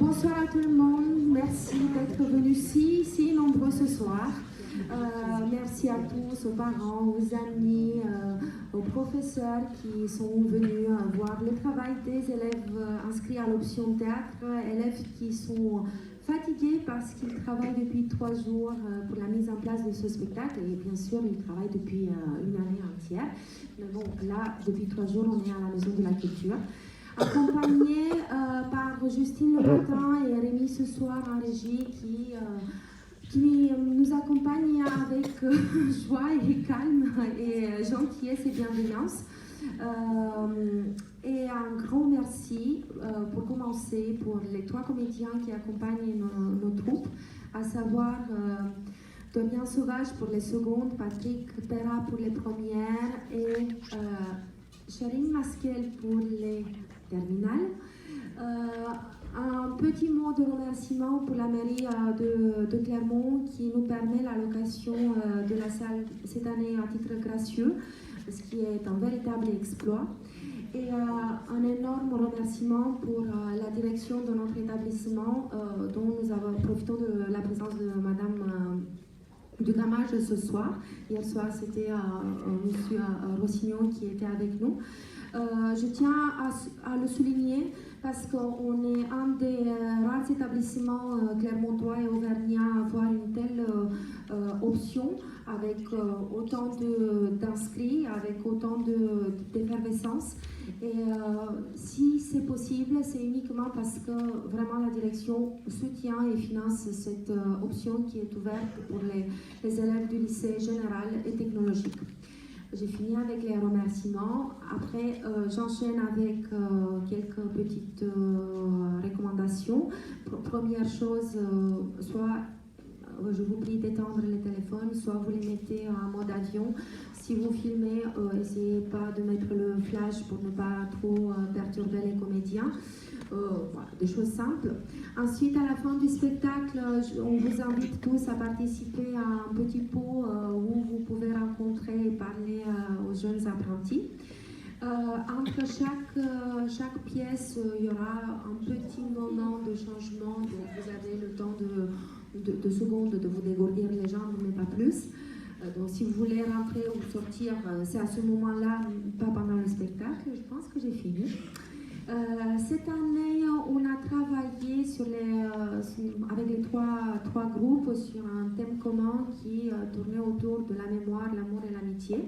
Bonsoir à tout le monde, merci d'être venus si nombreux ce soir. Merci à tous, aux parents, aux amis, aux professeurs qui sont venus voir le travail des élèves inscrits à l'option théâtre, élèves qui sont fatigués parce qu'ils travaillent depuis 3 jours pour la mise en place de ce spectacle et bien sûr ils travaillent depuis une année entière. Mais bon, là, depuis 3 jours, on est à la Maison de la Culture. Accompagné par Justine le matin et Rémi ce soir en régie qui nous accompagne avec joie et calme et gentillesse et bienveillance. Et un grand merci pour commencer pour les 3 comédiens qui accompagnent nos troupes, à savoir Dorian Sauvage pour les secondes, Patrick Perra pour les premières et Charine Masquel pour les terminales. Un petit mot de remerciement pour la mairie de Clermont qui nous permet la location de la salle cette année à titre gracieux, ce qui est un véritable exploit. Et un énorme remerciement pour la direction de notre établissement dont nous profitons de la présence de Madame Dugamage ce soir. Hier soir, c'était Monsieur Rossignon qui était avec nous. Je tiens à le souligner parce qu'on est un des rares établissements clermontois et auvergnats à avoir une telle option avec autant d'inscrits, avec autant d'effervescence. Et si c'est possible, c'est uniquement parce que vraiment la direction soutient et finance cette option qui est ouverte pour les élèves du lycée général et technologique. J'ai fini avec les remerciements. Après, j'enchaîne avec quelques petites recommandations. Première chose, soit je vous prie d'éteindre les téléphones, soit vous les mettez en mode avion. Si vous filmez, essayez pas de mettre le flash pour ne pas trop perturber les comédiens. Voilà, des choses simples. Ensuite, à la fin du spectacle, on vous invite tous à participer à un petit pot où vous pouvez rencontrer et parler aux jeunes apprentis. Entre chaque pièce, il y aura un petit moment de changement, donc vous avez le temps de secondes de vous dégourdir les jambes, mais pas plus. Donc si vous voulez rentrer ou sortir, c'est à ce moment-là, pas pendant le spectacle. Je pense que j'ai fini. Cette année, on a travaillé avec les trois groupes sur un thème commun qui tournait autour de la mémoire, l'amour et l'amitié.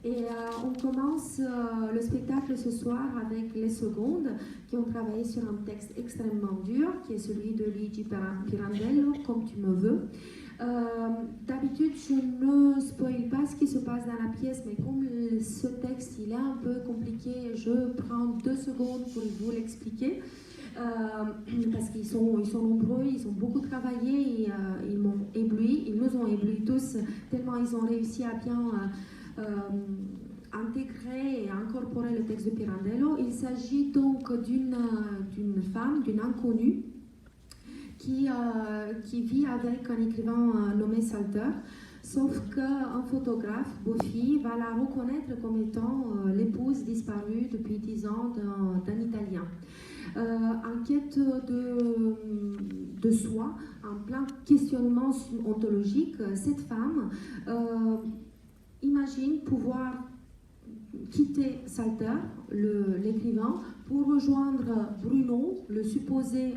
Et on commence le spectacle ce soir avec les secondes qui ont travaillé sur un texte extrêmement dur qui est celui de Luigi Pirandello, Comme tu me veux. D'habitude, je ne spoil pas ce qui se passe dans la pièce, mais comme ce texte il est un peu compliqué, je prends 2 secondes pour vous l'expliquer. Parce qu'ils sont nombreux, ils ont beaucoup travaillé et ils m'ont ébloui, ils nous ont éblouis tous, tellement ils ont réussi à bien intégrer et incorporer le texte de Pirandello. Il s'agit donc d'une femme, d'une inconnue, qui vit avec un écrivain nommé Salter, sauf qu'un photographe, Boffi, va la reconnaître comme étant l'épouse disparue depuis 10 ans d'un Italien. En quête de soi, en plein questionnement ontologique, cette femme imagine pouvoir quitter Salter, l'écrivain, pour rejoindre Bruno, le supposé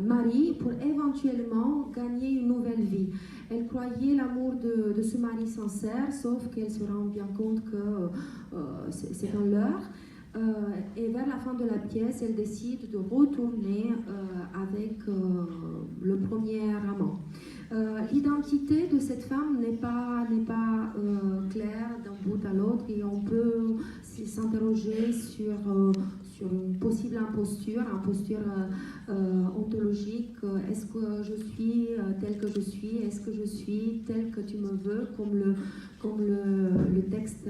mari, pour éventuellement gagner une nouvelle vie. Elle croyait l'amour de ce mari sincère, sauf qu'elle se rend bien compte que c'est un leurre. Et vers la fin de la pièce, elle décide de retourner avec le premier amant. L'identité de cette femme n'est pas claire d'un bout à l'autre et on peut s'interroger sur une possible imposture ontologique. Est-ce que je suis telle que je suis? Est-ce que je suis telle que tu me veux, comme le texte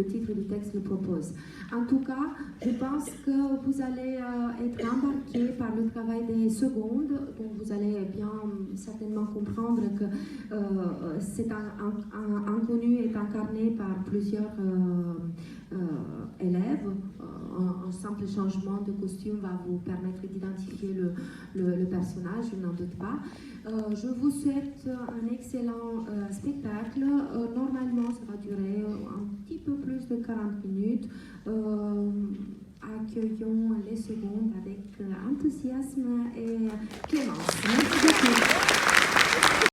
le titre du texte le propose. En tout cas, je pense que vous allez être embarqué par le travail des secondes, donc vous allez bien certainement comprendre que cet inconnu est incarné par plusieurs élèves, un simple changement de costume va vous permettre d'identifier le personnage, je n'en doute pas. Je vous souhaite un excellent spectacle. Normalement, ça va durer un petit peu plus de 40 minutes. Accueillons les secondes avec enthousiasme et clémence. Merci beaucoup.